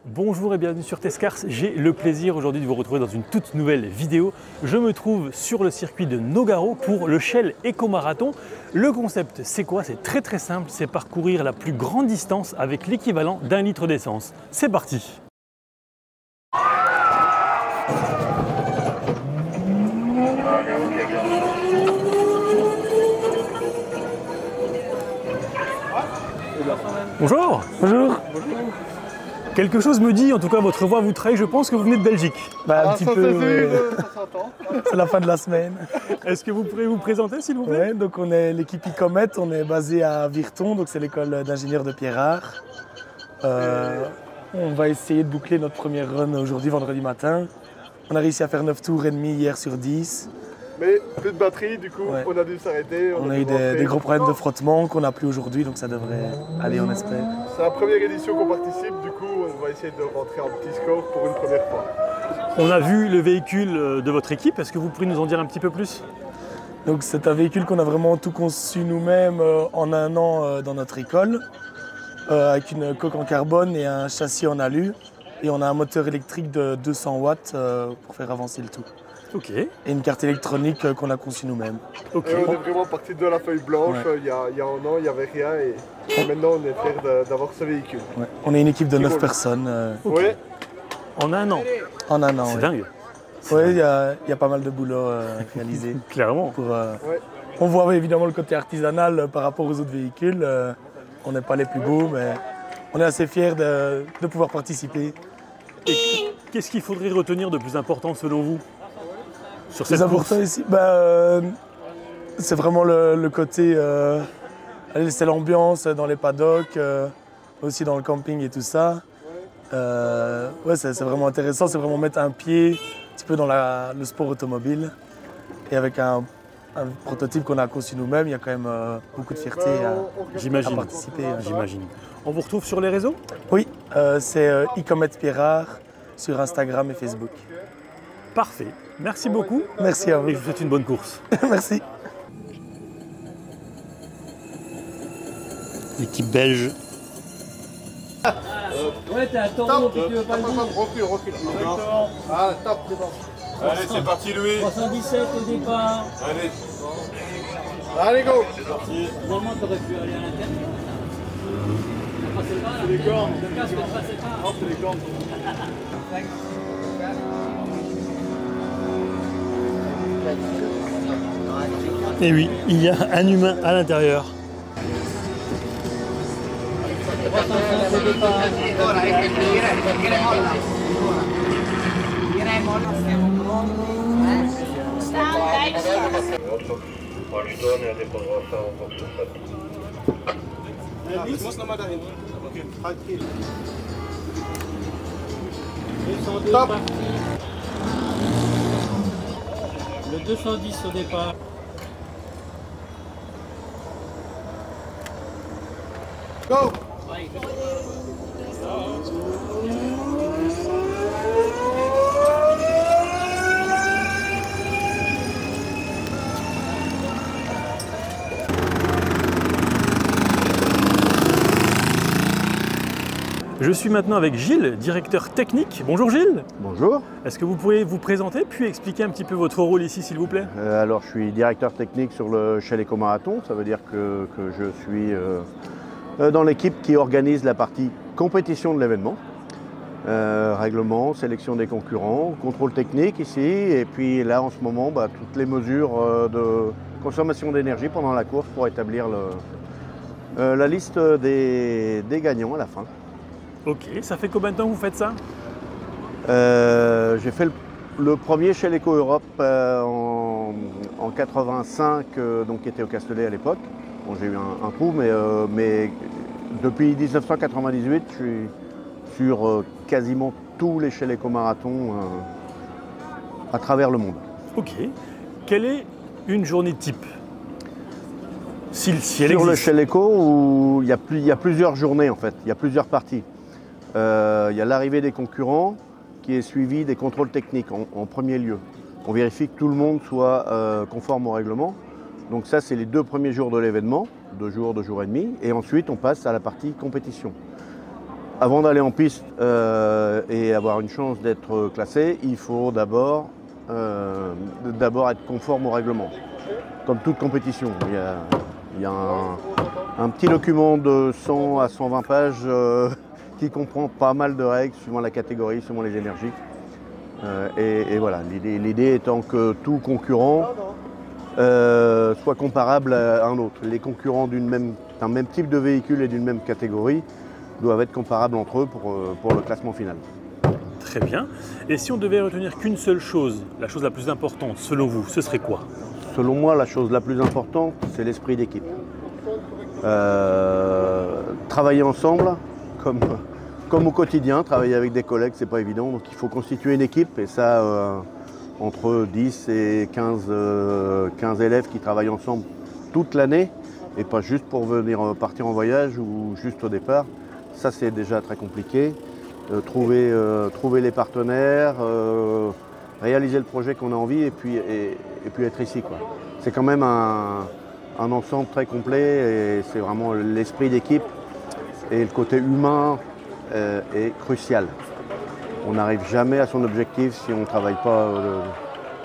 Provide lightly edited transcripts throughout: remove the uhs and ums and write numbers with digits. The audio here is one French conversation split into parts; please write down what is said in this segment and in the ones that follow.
Bonjour et bienvenue sur Tescars. J'ai le plaisir aujourd'hui de vous retrouver dans une toute nouvelle vidéo. Je me trouve sur le circuit de Nogaro pour le Shell Eco Marathon. Le concept, c'est quoi? C'est très simple, c'est parcourir la plus grande distance avec l'équivalent d'1 litre d'essence. C'est parti! Bonjour. Bonjour. Quelque chose me dit, en tout cas votre voix vous trahit, je pense que vous venez de Belgique. Un petit peu, ça s'entend. c'est la fin de la semaine. Est-ce que vous pourriez vous présenter s'il vous plaît? Ouais, donc on est l'équipe Icomet, on est basé à Virton, donc c'est l'école d'ingénieurs de Pierrard. On va essayer de boucler notre première run aujourd'hui, vendredi matin. On a réussi à faire 9 tours et demi hier sur 10. Mais plus de batterie, du coup, Ouais. on a dû s'arrêter. On a eu des gros problèmes de frottement qu'on n'a plus aujourd'hui, donc ça devrait aller, on espère. C'est la première édition qu'on participe, du coup, on va essayer de rentrer en petit score pour une première fois. On a vu le véhicule de votre équipe, est-ce que vous pourriez nous en dire un petit peu plus? Donc c'est un véhicule qu'on a vraiment tout conçu nous-mêmes en un an dans notre école, avec une coque en carbone et un châssis en alu. Et on a un moteur électrique de 200 watts pour faire avancer le tout. Ok. Et une carte électronique qu'on a conçue nous-mêmes. Ok. Et on est vraiment parti de la feuille blanche, Ouais. il y a un an, il n'y avait rien, et maintenant on est fiers d'avoir ce véhicule. Ouais. On est une équipe de 9 roule. personnes Oui, En un an. en un an. C'est Ouais. dingue. Ouais, il y a pas mal de boulot réalisé. Clairement. ouais. On voit évidemment le côté artisanal par rapport aux autres véhicules. On n'est pas les plus beaux, mais on est assez fiers de pouvoir participer. Et qu'est-ce qu'il faudrait retenir de plus important selon vous sur C'est cette course? important ici, c'est vraiment le côté, c'est l'ambiance dans les paddocks, aussi dans le camping et tout ça. Ouais, c'est vraiment intéressant, c'est vraiment mettre un pied un petit peu dans le sport automobile. Et avec un prototype qu'on a conçu nous-mêmes, il y a quand même beaucoup de fierté à J'imagine. participer. J'imagine. On vous retrouve sur les réseaux? Oui, c'est Icomet Pierrard sur Instagram et Facebook. Parfait. Merci beaucoup Merci à vous. et je vous souhaite une bonne course. Merci. L'équipe belge. Ouais, t'es à taureau, puis tu veux pas le dire. Recule. Ah, top, c'est bon. Allez, c'est parti Louis. 317 au départ. Allez, Allez, go. c'est parti. Normalement, t'aurais pu aller à l'intérieur. Ça passait pas, là. Les cornes. Le casque ne passait pas. Non, c'est les cornes. Et oui, il y a un humain à l'intérieur. 305 au départ. Tranquille. 202 Top. parti. Le 210 au départ. Go. Je suis maintenant avec Gilles, directeur technique. Bonjour Gilles. Bonjour, Est-ce que vous pouvez vous présenter puis expliquer un petit peu votre rôle ici s'il vous plaît? alors je suis directeur technique sur le Shell Eco Marathon, ça veut dire que je suis dans l'équipe qui organise la partie compétition de l'événement, règlement, sélection des concurrents, contrôle technique ici, et puis là en ce moment toutes les mesures de consommation d'énergie pendant la course pour établir la liste des gagnants à la fin. Ok, ça fait combien de temps que vous faites ça? J'ai fait le premier Shell Eco Europe en 85, donc qui était au Castellet à l'époque. Bon, j'ai eu un trou, mais depuis 1998, je suis sur quasiment tous les Shell Eco Marathons à travers le monde. Ok. Quelle est une journée type? Si elle Sur le existe. Shell Eco, où il y a plusieurs journées en fait, il y a plusieurs parties. Il y a l'arrivée des concurrents qui est suivie des contrôles techniques en premier lieu. On vérifie que tout le monde soit conforme au règlement. Donc ça, c'est les 2 premiers jours de l'événement, 2 jours et demi. Et ensuite, on passe à la partie compétition. avant d'aller en piste et avoir une chance d'être classé, il faut d'abord être conforme au règlement. Comme toute compétition, il y a un petit document de 100 à 120 pages qui comprend pas mal de règles suivant la catégorie, suivant les énergies. Et voilà, l'idée étant que tout concurrent soit comparable à un autre. Les concurrents d'un même type de véhicule et d'une même catégorie doivent être comparables entre eux pour le classement final. Très bien. Et si on devait retenir qu'une seule chose, la chose la plus importante selon vous, ce serait quoi? Selon moi, la chose la plus importante, c'est l'esprit d'équipe. Travailler ensemble, comme au quotidien, travailler avec des collègues, c'est pas évident. Donc il faut constituer une équipe et ça, entre 10 et 15 élèves qui travaillent ensemble toute l'année et pas juste pour venir partir en voyage ou juste au départ. Ça, c'est déjà très compliqué. Trouver les partenaires, réaliser le projet qu'on a envie et puis être ici, quoi. C'est quand même un ensemble très complet et c'est vraiment l'esprit d'équipe et le côté humain est crucial. On n'arrive jamais à son objectif si on ne travaille pas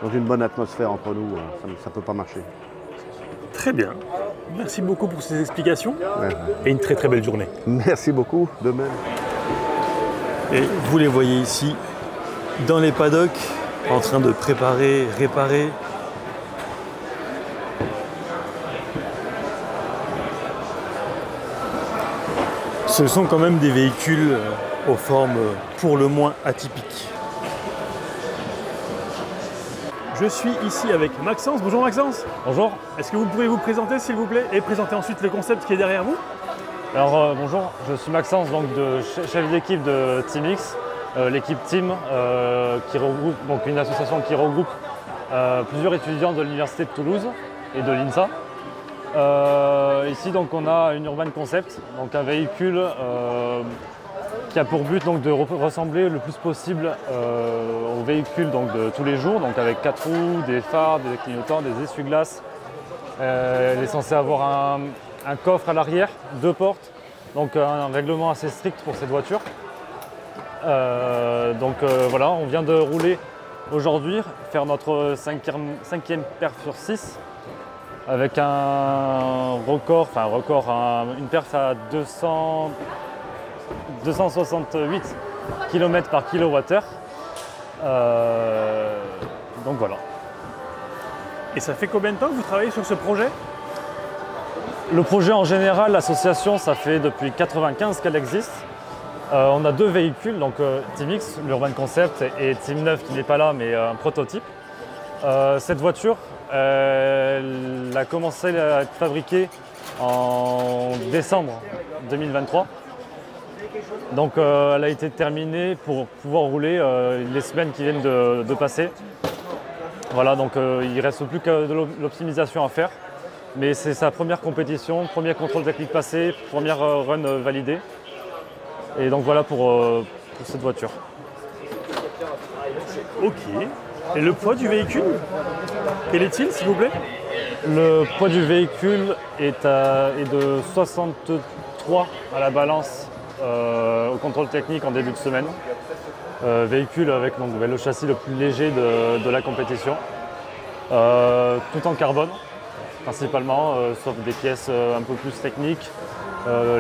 dans une bonne atmosphère entre nous. Ça ne peut pas marcher. Très bien. Merci beaucoup pour ces explications Ouais. et une très très belle journée. Merci beaucoup, de même. Et vous les voyez ici, dans les paddocks, en train de préparer, réparer. Ce sont quand même des véhicules aux formes pour le moins atypiques. Je suis ici avec Maxence. Bonjour Maxence. Bonjour. Est-ce que vous pourriez vous présenter s'il vous plaît et présenter ensuite le concept qui est derrière vous? Alors bonjour, je suis Maxence, donc chef d'équipe de TeamX, l'équipe Team, qui regroupe donc une association qui regroupe plusieurs étudiants de l'université de Toulouse et de l'INSA. Ici donc on a une Urban Concept, donc un véhicule qui a pour but donc de ressembler le plus possible aux véhicules donc de tous les jours, donc avec 4 roues, des phares, des clignotants, des essuie-glaces. Elle est censée avoir un coffre à l'arrière, 2 portes, donc un règlement assez strict pour cette voiture. Voilà, on vient de rouler aujourd'hui, faire notre cinquième perf sur 6 avec un record, une perf à 268 km par kWh. Donc voilà. Et ça fait combien de temps que vous travaillez sur ce projet? Le projet en général, l'association, ça fait depuis 1995 qu'elle existe. On a 2 véhicules, donc TeamX, l'Urban Concept, et Team 9 qui n'est pas là, mais un prototype. Cette voiture, elle a commencé à être fabriquée en décembre 2023. Donc elle a été terminée pour pouvoir rouler les semaines qui viennent de passer. Voilà, donc il ne reste plus que de l'optimisation à faire. Mais c'est sa première compétition, premier contrôle technique passé, première run validée. Et donc voilà pour cette voiture. Ok. Et le poids du véhicule, quel est-il s'il vous plaît? Le poids du véhicule est de 63 à la balance au contrôle technique en début de semaine. Véhicule avec donc, le châssis le plus léger de la compétition. Tout en carbone principalement, sauf des pièces un peu plus techniques.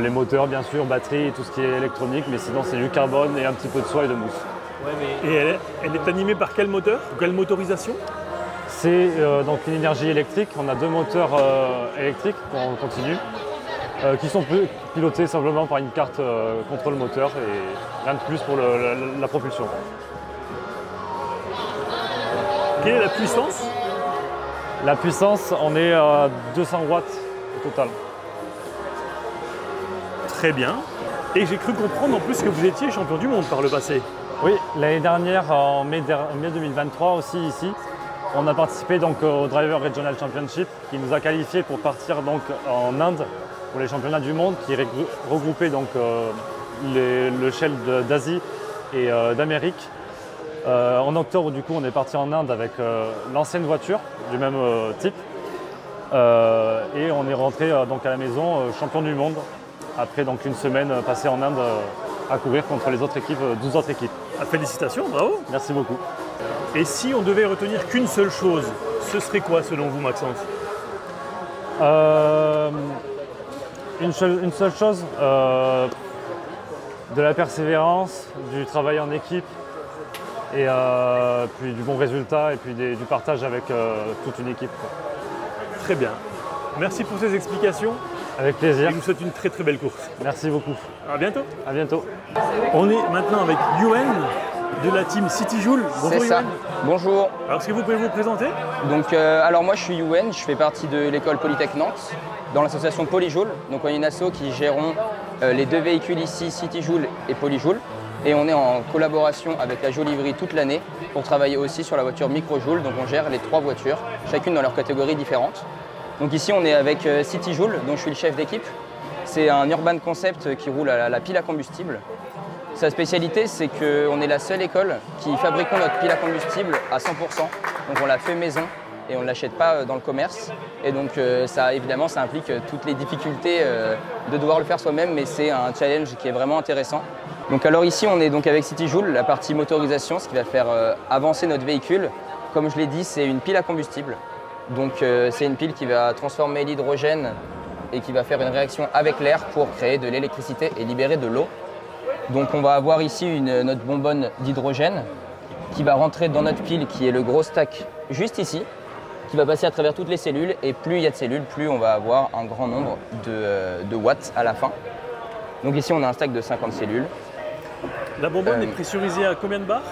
Les moteurs bien sûr, batterie et tout ce qui est électronique, mais sinon c'est du carbone et un petit peu de soie et de mousse. Et elle est animée par quel moteur? Quelle motorisation? C'est donc une énergie électrique. On a 2 moteurs électriques en continu qui sont pilotés simplement par une carte contrôle moteur et rien de plus pour la propulsion. Quelle est la puissance? La puissance, on est à 200 watts au total. Très bien. Et j'ai cru comprendre en plus que vous étiez champion du monde par le passé. Oui, l'année dernière, en mai 2023 aussi ici, on a participé donc au Driver Regional Championship qui nous a qualifiés pour partir donc en Inde pour les championnats du monde qui regroupaient donc le Shell d'Asie et d'Amérique. En octobre du coup on est parti en Inde avec l'ancienne voiture du même type et on est rentré donc à la maison champion du monde après donc une semaine passée en Inde à courir contre les autres équipes, 12 autres équipes. Ah, félicitations, bravo. Merci beaucoup. Et si on devait retenir qu'une seule chose, ce serait quoi selon vous, Maxence? Une seule chose, de la persévérance, du travail en équipe et puis du bon résultat et puis du partage avec toute une équipe, quoi. Très bien. Merci pour ces explications. Avec plaisir. Et je vous souhaite une très très belle course. Merci beaucoup. À bientôt. À bientôt. On est maintenant avec Youen de la team City Joule. Bonjour C'est ça. Youen. Bonjour. Alors est-ce que vous pouvez vous présenter? Donc, alors moi je suis Youen, je fais partie de l'école Polytech Nantes, dans l'association Polyjoule. Donc on est une asso qui gérons les deux véhicules ici, City Joule et Polyjoule. Et on est en collaboration avec la Joliverie toute l'année pour travailler aussi sur la voiture Microjoule. Donc on gère les 3 voitures, chacune dans leur catégorie différente. Donc ici on est avec City Joule, dont je suis le chef d'équipe. C'est un urban concept qui roule à la pile à combustible. Sa spécialité, c'est qu'on est la seule école qui fabriquons notre pile à combustible à 100%. Donc on la fait maison et on ne l'achète pas dans le commerce. Et donc ça, évidemment, ça implique toutes les difficultés de devoir le faire soi-même, mais c'est un challenge qui est vraiment intéressant. Donc alors ici, on est donc avec City Joule, la partie motorisation, ce qui va faire avancer notre véhicule. Comme je l'ai dit, c'est une pile à combustible. Donc c'est une pile qui va transformer l'hydrogène et qui va faire une réaction avec l'air pour créer de l'électricité et libérer de l'eau. Donc on va avoir ici notre bonbonne d'hydrogène qui va rentrer dans notre pile qui est le gros stack juste ici, qui va passer à travers toutes les cellules, et plus il y a de cellules, plus on va avoir un grand nombre de watts à la fin. Donc ici on a un stack de 50 cellules. La bonbonne est pressurisée à combien de bars?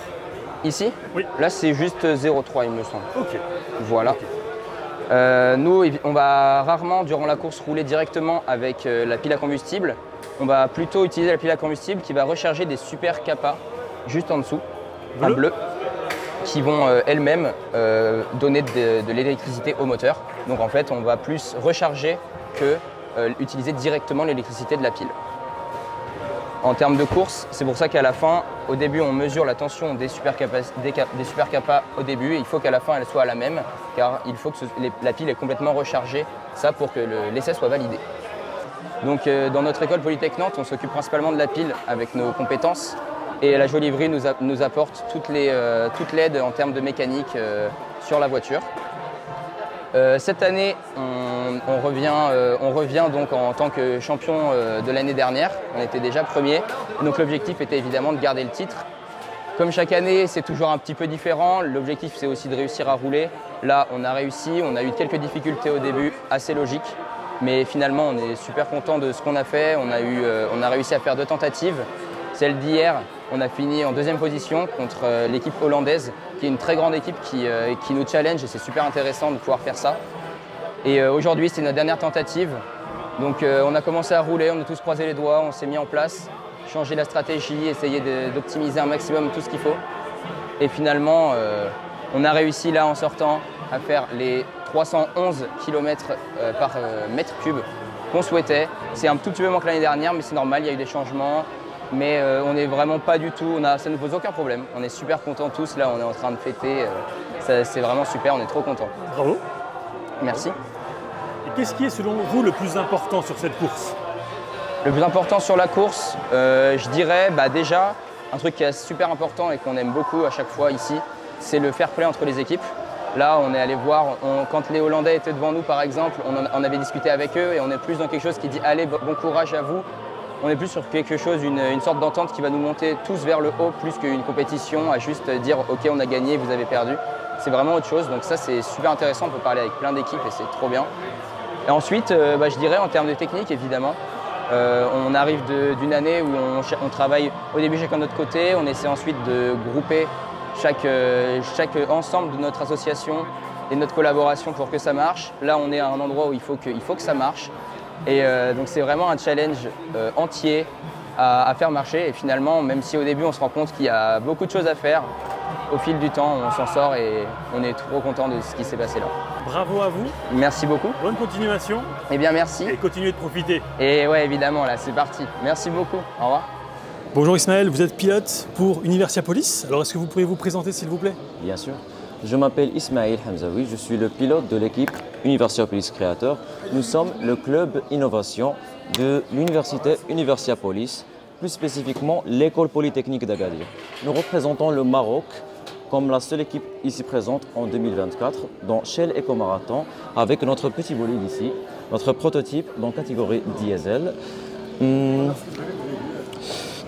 Ici? Oui. Là c'est juste 0,3 il me semble. Ok. Voilà. Okay. Nous, on va rarement, durant la course, rouler directement avec la pile à combustible. On va plutôt utiliser la pile à combustible qui va recharger des super capas juste en dessous, en bleu, qui vont elles-mêmes donner de l'électricité au moteur. Donc en fait, on va plus recharger que utiliser directement l'électricité de la pile. En termes de course, c'est pour ça qu'à la fin, au début, on mesure la tension des super capas au début, et il faut qu'à la fin, elle soit la même, car il faut que la pile est complètement rechargée, ça pour que l'essai soit validé. Donc dans notre école Polytech Nantes, on s'occupe principalement de la pile avec nos compétences, et la Joliverie nous apporte toute l'aide en termes de mécanique sur la voiture. Cette année, on revient donc en tant que champion de l'année dernière. On était déjà premier. Donc l'objectif était évidemment de garder le titre. Comme chaque année, c'est toujours un petit peu différent. L'objectif, c'est aussi de réussir à rouler. Là, on a réussi. On a eu quelques difficultés au début, assez logiques. Mais finalement, on est super content de ce qu'on a fait. On a réussi à faire 2 tentatives. Celle d'hier, on a fini en 2e position contre l'équipe hollandaise, qui est une très grande équipe qui nous challenge, et c'est super intéressant de pouvoir faire ça. Et aujourd'hui, c'est notre dernière tentative. Donc on a commencé à rouler, on a tous croisé les doigts, on s'est mis en place, changé la stratégie, essayé d'optimiser un maximum tout ce qu'il faut. Et finalement, on a réussi là en sortant à faire les 311 km par mètre cube qu'on souhaitait. C'est un tout petit peu moins que l'année dernière, mais c'est normal, il y a eu des changements. Mais on n'est vraiment pas du tout, ça ne nous pose aucun problème. On est super contents tous, là on est en train de fêter, c'est vraiment super, on est trop contents. Bravo. Merci. Et qu'est-ce qui est selon vous le plus important sur cette course? Le plus important sur la course, je dirais déjà, un truc qui est super important et qu'on aime beaucoup à chaque fois ici, c'est le fair play entre les équipes. Là, on est allé voir, quand les Hollandais étaient devant nous par exemple, on avait discuté avec eux, et on est plus dans quelque chose qui dit « allez, bon courage à vous ». On est plus sur quelque chose, une sorte d'entente qui va nous monter tous vers le haut, plus qu'une compétition à juste dire « ok, on a gagné, vous avez perdu ». C'est vraiment autre chose, donc ça c'est super intéressant, on peut parler avec plein d'équipes et c'est trop bien. Et ensuite, je dirais en termes de technique évidemment, on arrive d'une année où on travaille au début chacun de notre côté, on essaie ensuite de grouper chaque ensemble de notre association et de notre collaboration pour que ça marche. Là on est à un endroit où il faut que ça marche. Et donc c'est vraiment un challenge entier à faire marcher, et finalement, même si au début on se rend compte qu'il y a beaucoup de choses à faire, au fil du temps on s'en sort et on est trop content de ce qui s'est passé là. Bravo à vous. Merci beaucoup. Bonne continuation. Eh bien merci. Et continuez de profiter. Et ouais, évidemment, là c'est parti. Merci beaucoup. Au revoir. Bonjour Ismaël, vous êtes pilote pour Universia Police. Alors est-ce que vous pourriez vous présenter s'il vous plaît? Bien sûr. Je m'appelle Ismaël Hamzaoui, je suis le pilote de l'équipe Universia Police Creator. Nous sommes le club innovation de l'université Universia Police plus spécifiquement l'école polytechnique d'Agadir. Nous représentons le Maroc comme la seule équipe ici présente en 2024 dans Shell Eco-Marathon avec notre petit bolide ici, notre prototype dans catégorie diesel.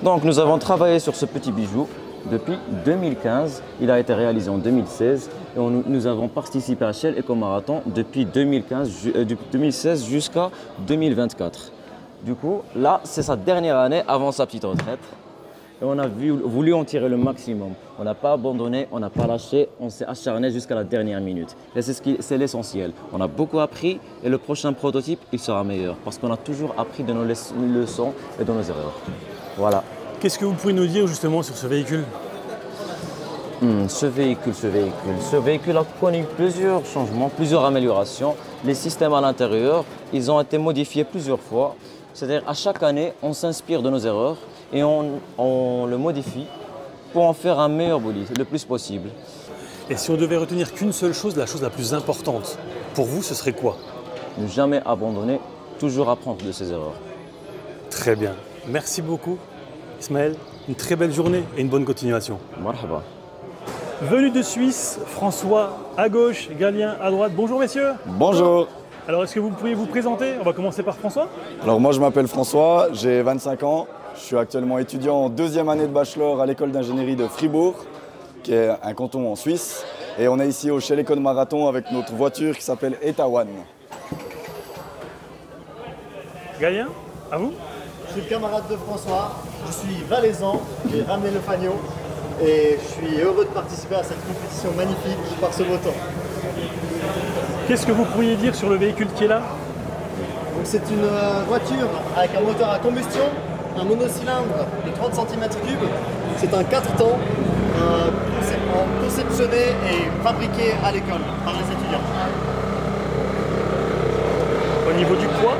Donc nous avons travaillé sur ce petit bijou depuis 2015. Il a été réalisé en 2016 et nous avons participé à Shell Eco-Marathon depuis 2016 jusqu'à 2024. Du coup, là, c'est sa dernière année avant sa petite retraite. Et on a voulu en tirer le maximum. On n'a pas abandonné, on n'a pas lâché, on s'est acharné jusqu'à la dernière minute. Et c'est l'essentiel. On a beaucoup appris et le prochain prototype, il sera meilleur. Parce qu'on a toujours appris de nos leçons et de nos erreurs. Voilà. Qu'est-ce que vous pouvez nous dire justement sur ce véhicule? Ce véhicule a connu plusieurs changements, plusieurs améliorations. Les systèmes à l'intérieur, ils ont été modifiés plusieurs fois. C'est-à-dire à chaque année, on s'inspire de nos erreurs et on le modifie pour en faire un meilleur bolide, le plus possible. Et si on devait retenir qu'une seule chose, la chose la plus importante, pour vous, ce serait quoi? Ne jamais abandonner, toujours apprendre de ses erreurs. Très bien. Merci beaucoup, Ismaël. Une très belle journée et une bonne continuation. Marhaba. Venu de Suisse, François à gauche, Galien à droite. Bonjour messieurs. Bonjour. Alors est-ce que vous pourriez vous présenter? On va commencer par François. Alors moi je m'appelle François, j'ai 25 ans. Je suis actuellement étudiant en deuxième année de bachelor à l'école d'ingénierie de Fribourg, qui est un canton en Suisse. Et on est ici au Shell Eco-Marathon avec notre voiture qui s'appelle Etawan. Galien, à vous. Je suis le camarade de François, je suis valaisan, j'ai ramené le fagnon et je suis heureux de participer à cette compétition magnifique par ce beau temps. Qu'est-ce que vous pourriez dire sur le véhicule qui est là? C'est une voiture avec un moteur à combustion, un monocylindre de 30 cm3. C'est un 4 temps conceptionné et fabriqué à l'école par les étudiants. Au niveau du poids?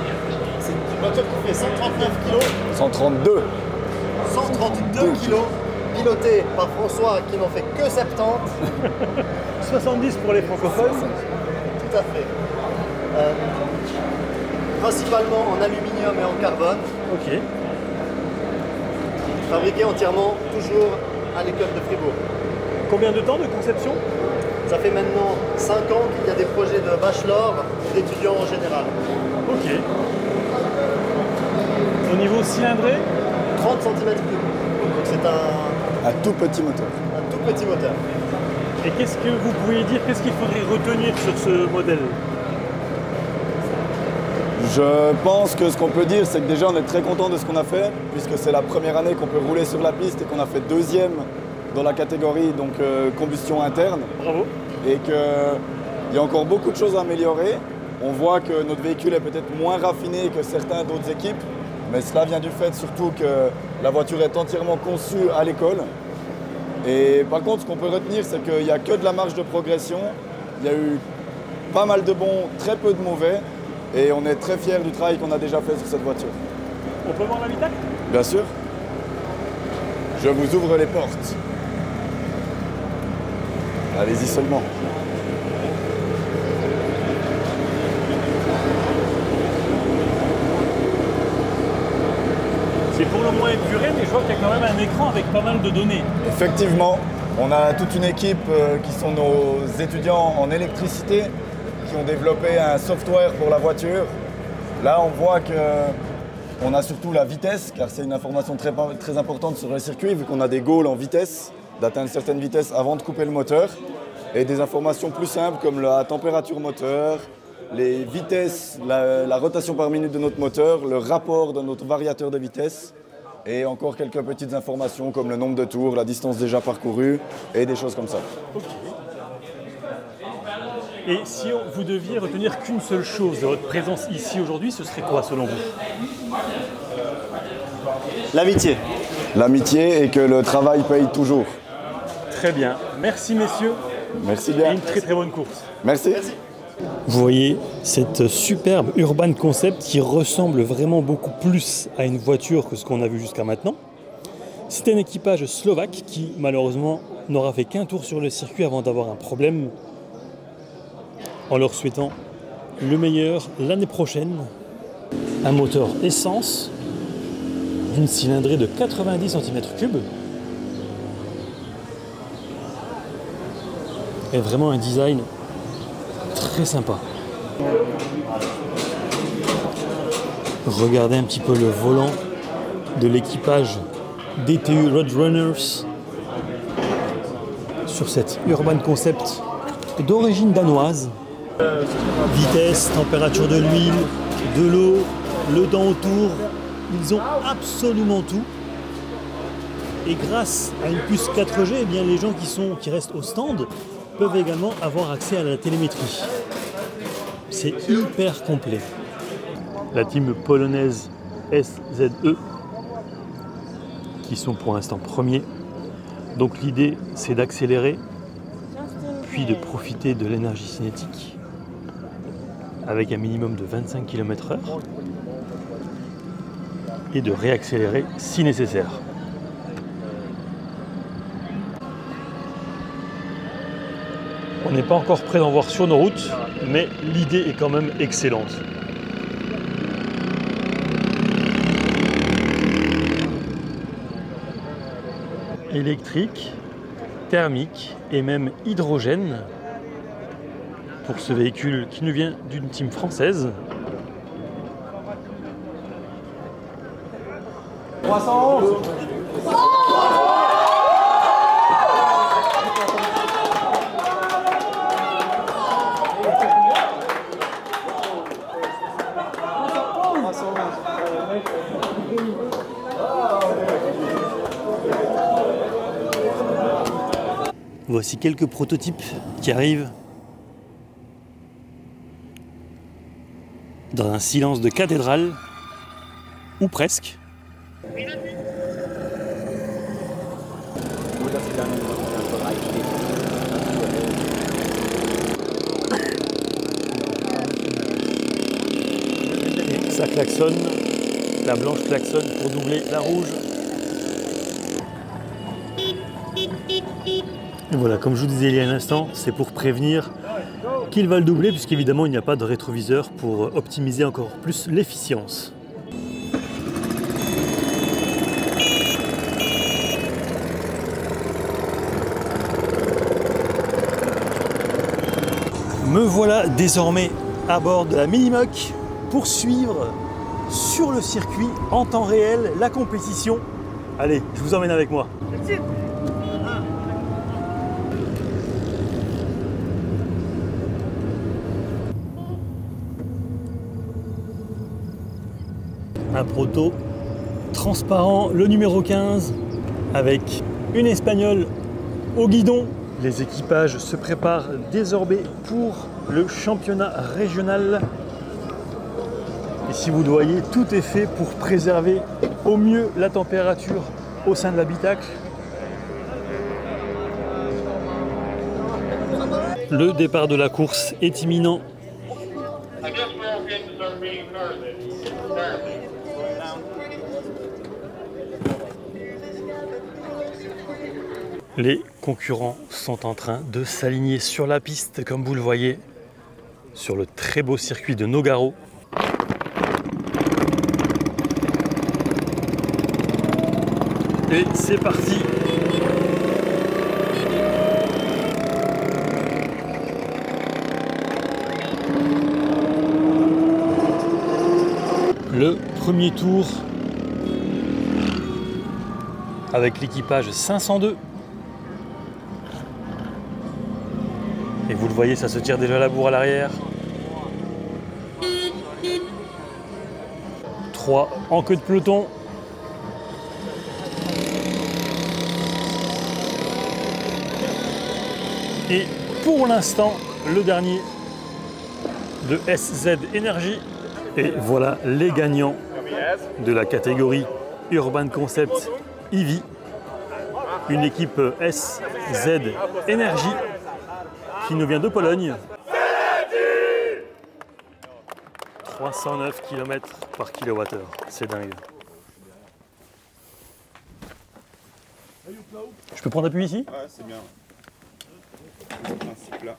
C'est une voiture qui fait 139 kg. 132. 132 kg, pilotée par François qui n'en fait que 70. 70 pour les francophones. Tout à fait. Principalement en aluminium et en carbone. Ok. Fabriqué entièrement toujours à l'école de Fribourg. Combien de temps de conception? Ça fait maintenant 5 ans qu'il y a des projets de bachelor d'étudiants en général. Ok. Au niveau cylindré? 30 cm3. Donc c'est un tout petit moteur. Un tout petit moteur. Et qu'est-ce que vous pourriez dire, qu'est-ce qu'il faudrait retenir sur ce modèle? Je pense que ce qu'on peut dire, c'est que déjà on est très content de ce qu'on a fait, puisque c'est la première année qu'on peut rouler sur la piste et qu'on a fait deuxième dans la catégorie donc, combustion interne. Bravo. Et qu'il y a encore beaucoup de choses à améliorer. On voit que notre véhicule est peut-être moins raffiné que certains d'autres équipes, mais cela vient du fait surtout que la voiture est entièrement conçue à l'école. Et par contre, ce qu'on peut retenir, c'est qu'il n'y a que de la marge de progression. Il y a eu pas mal de bons, très peu de mauvais. Et on est très fiers du travail qu'on a déjà fait sur cette voiture. On peut voir l'habitacle? Bien sûr. Je vous ouvre les portes. Allez-y seulement. C'est pour le moins épuré, mais je vois qu'il y a quand même un écran avec pas mal de données. Effectivement, on a toute une équipe qui sont nos étudiants en électricité qui ont développé un software pour la voiture. Là, on voit qu'on a surtout la vitesse, car c'est une information très importante sur le circuit, vu qu'on a des goals en vitesse, d'atteindre certaines vitesses avant de couper le moteur, et des informations plus simples comme la température moteur, les vitesses, la rotation par minute de notre moteur, le rapport de notre variateur de vitesse, et encore quelques petites informations comme le nombre de tours, la distance déjà parcourue, et des choses comme ça. Okay. Et si vous deviez retenir qu'une seule chose de votre présence ici aujourd'hui, ce serait quoi selon vous? L'amitié. L'amitié et que le travail paye toujours. Très bien. Merci messieurs. Merci bien. Et une très très bonne course. Merci. Vous voyez cette superbe Urban Concept qui ressemble vraiment beaucoup plus à une voiture que ce qu'on a vu jusqu'à maintenant. C'est un équipage slovaque qui malheureusement n'aura fait qu'un tour sur le circuit avant d'avoir un problème. En leur souhaitant le meilleur l'année prochaine. Un moteur essence, une cylindrée de 90 cm3. Et vraiment un design très sympa. Regardez un petit peu le volant de l'équipage DTU Roadrunners sur cette Urban Concept d'origine danoise. Vitesse, température de l'huile, de l'eau, le temps autour, ils ont absolument tout. Et grâce à une puce 4G, eh bien, les gens qui restent au stand peuvent également avoir accès à la télémétrie. C'est hyper complet. La team polonaise SZE qui sont pour l'instant premiers. Donc l'idée c'est d'accélérer puis de profiter de l'énergie cinétique avec un minimum de 25 km/h et de réaccélérer si nécessaire. On n'est pas encore prêt d'en voir sur nos routes, mais l'idée est quand même excellente. Électrique, thermique et même hydrogène pour ce véhicule qui nous vient d'une team française. 311. Voici quelques prototypes qui arrivent dans un silence de cathédrale, ou presque. Et ça klaxonne, la blanche klaxonne pour doubler la rouge. Et voilà, comme je vous disais il y a un instant, c'est pour prévenir qu'il va le doubler, puisqu'évidemment il n'y a pas de rétroviseur pour optimiser encore plus l'efficience. Me voilà désormais à bord de la Minimoc pour suivre sur le circuit en temps réel la compétition. Allez, je vous emmène avec moi. Un proto transparent, le numéro 15, avec une Espagnole au guidon. Les équipages se préparent désormais pour le championnat régional. Et si vous le voyez, tout est fait pour préserver au mieux la température au sein de l'habitacle. Le départ de la course est imminent. Les concurrents sont en train de s'aligner sur la piste, comme vous le voyez, sur le très beau circuit de Nogaro. Et c'est parti! Le premier tour avec l'équipage 502. Et vous le voyez, ça se tire déjà la bourre à l'arrière. 3 en queue de peloton. Et pour l'instant, le dernier de SZ Energy. Et voilà les gagnants de la catégorie Urban Concept EV. Une équipe SZ Energy qui nous vient de Pologne. 309 km par kWh, c'est dingue. Je peux prendre appui ici? Ouais, c'est bien. Ce principe-là.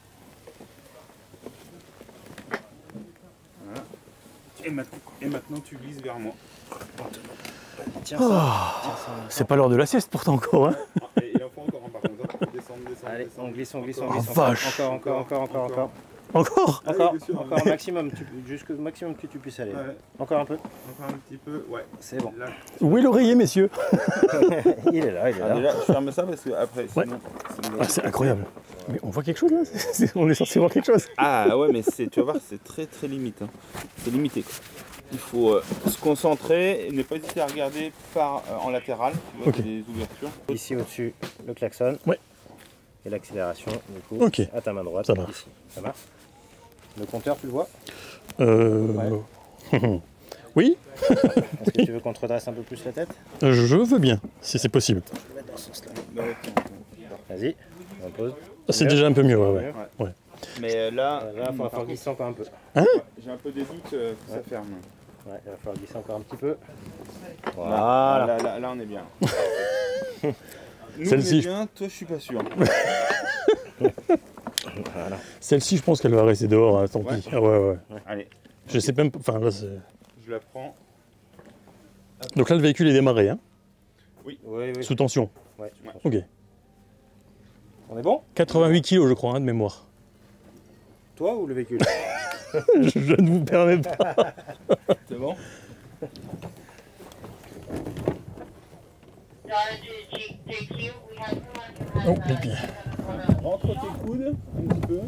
Voilà. Et maintenant tu glisses vers moi. Tiens ça. C'est pas l'heure de la sieste pourtant encore. Hein. Il en faut encore un par contre. Descendre. Allez, on glisse. Oh, vache. Encore. Encore? Encore maximum, jusqu'au maximum que tu puisses aller. Ouais. Encore un peu. Encore un petit peu, ouais. C'est bon. Là. Où est l'oreiller, messieurs? Il est là. Déjà, je ferme ça parce que après, Ouais. sinon. Ah, c'est incroyable. Mais on voit quelque chose là? On est censé voir quelque chose. Ah ouais, mais tu vas voir, c'est très limite. Hein. C'est limité quoi. Il faut se concentrer et ne pas hésiter à regarder en latéral. Tu vois, Ok. il y a des ouvertures. Ici au-dessus, le klaxon. Ouais. Et l'accélération, du coup, Ok. à ta main droite. Ça marche. Ici. Ça marche. Le compteur, tu le vois? Oui, Est-ce que tu veux qu'on te redresse un peu plus la tête? je veux bien, si c'est possible. Je vais mettre dans ce sens-là. Vas-y, on pose. C'est déjà un peu mieux, ouais. Mais là, Là, il va falloir glisser encore un peu. j'ai un peu des doutes que ça ferme. Ouais, il va falloir glisser encore un petit peu. Voilà. Voilà. Là, on est bien. Nous, Celle-ci, on est bien, toi, je suis pas sûr. Voilà. Celle-ci, je pense qu'elle va rester dehors, hein, tant Ouais. pis. Ah ouais. Allez, Je sais même pas. Enfin, là, c'est. je la prends. Donc là, le véhicule est démarré, hein, Oui. sous tension. Ouais. Ok. On est bon? 88 kg, je crois, hein, de mémoire. Toi ou le véhicule? Je ne vous permets pas. C'est bon? Oh, pipi. Rentre tes coudes un petit peu.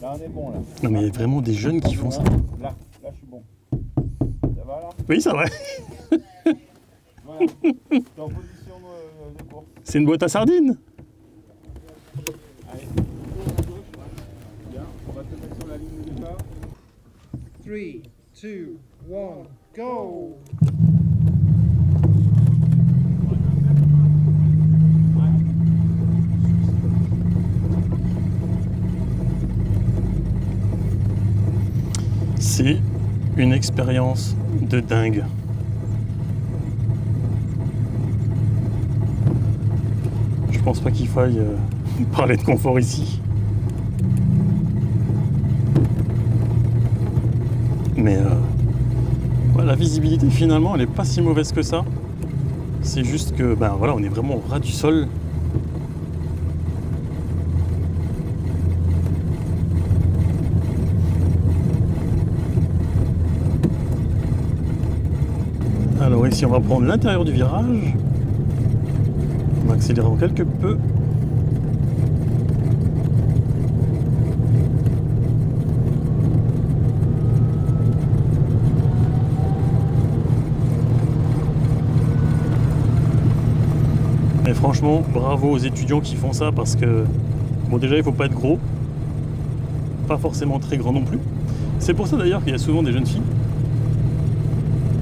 Là, on est bon là. Non, mais il y a vraiment des jeunes qui font ça. Là, je suis bon. Ça va là? Oui, ça va. Voilà. T'es en position de course. C'est une boîte à sardines. Allez. Bien, on va te mettre sur la ligne de départ. 3, 2, 1, go! C'est une expérience de dingue. Je pense pas qu'il faille parler de confort ici. Mais ouais, la visibilité finalement elle est pas si mauvaise que ça. C'est juste que ben voilà, on est vraiment au ras du sol. Alors ici on va prendre l'intérieur du virage. On va accélérer en quelque peu. Mais franchement, bravo aux étudiants qui font ça parce que, bon déjà il faut pas être gros, pas forcément très grand non plus. C'est pour ça d'ailleurs qu'il y a souvent des jeunes filles.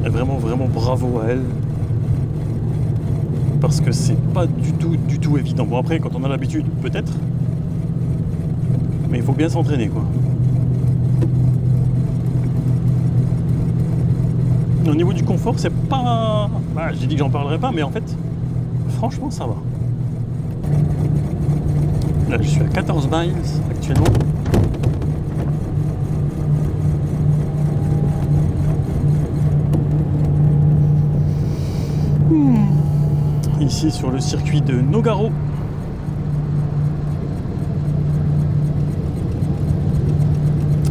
Et vraiment bravo à elles. Parce que c'est pas du tout évident. Bon après quand on a l'habitude peut-être, mais il faut bien s'entraîner quoi. Au niveau du confort c'est pas... Ah, j'ai dit que j'en parlerai pas mais en fait franchement ça va. Là je suis à 14 miles actuellement. Ici sur le circuit de Nogaro.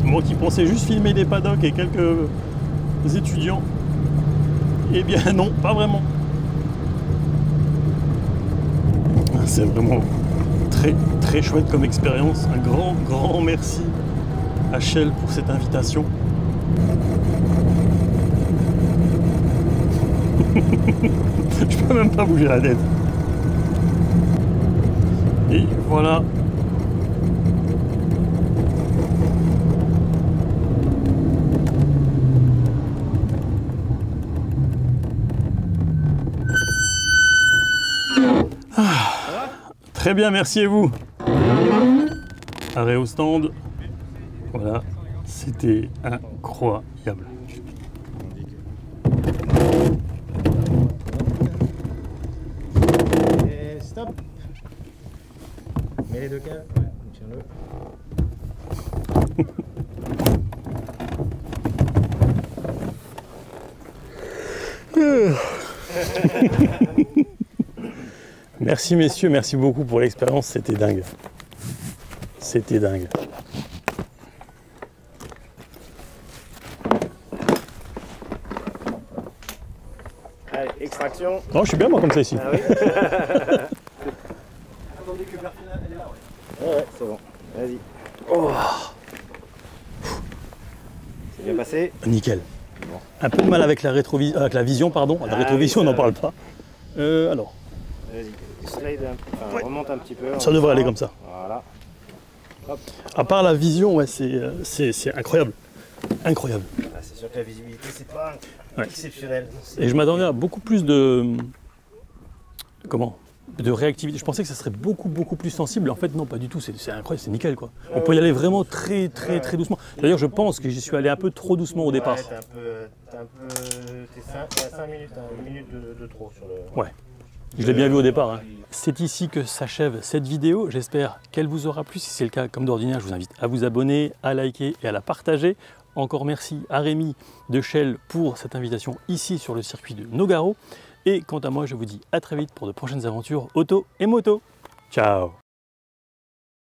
Moi qui pensais juste filmer des paddocks et quelques étudiants. Eh bien non, pas vraiment. C'est vraiment très chouette comme expérience. Un grand merci à Shell pour cette invitation. Je peux même pas bouger la tête. Et voilà. Très bien, merci à vous. Arrêt au stand. Voilà, c'était incroyable. Et stop. Mets les deux câbles. Tiens-le. Merci messieurs, merci beaucoup pour l'expérience, c'était dingue. C'était dingue. Allez, extraction. Non, je suis bien moi comme ça ici. Ah oui. Attendez que Bertina, elle est là, ouais. Ouais, c'est bon. Vas-y. Oh. C'est bien passé. Nickel. Bon. Un peu de mal avec la vision, pardon. La rétrovision, on n'en parle pas. Alors. Vas-y. Slide enfin, remonte un petit peu. Ça devrait aller comme ça. Voilà. Hop. À part la vision, ouais, c'est incroyable. Incroyable. Ah, c'est sûr que la visibilité, c'est pas ouais. exceptionnel. Et je m'attendais à beaucoup plus de. Comment ? De réactivité. Je pensais que ça serait beaucoup plus sensible. En fait, non, pas du tout. C'est incroyable, c'est nickel quoi. On peut y aller vraiment très doucement. D'ailleurs, je pense que j'y suis allé un peu trop doucement au départ. Ouais, t'es 5 minutes, une minute de trop sur le. Ouais. Je l'ai bien vu au départ. Hein. C'est ici que s'achève cette vidéo. J'espère qu'elle vous aura plu. Si c'est le cas, comme d'ordinaire, je vous invite à vous abonner, à liker et à la partager. Encore merci à Rémi de Shell pour cette invitation ici sur le circuit de Nogaro. Et quant à moi, je vous dis à très vite pour de prochaines aventures auto et moto. Ciao!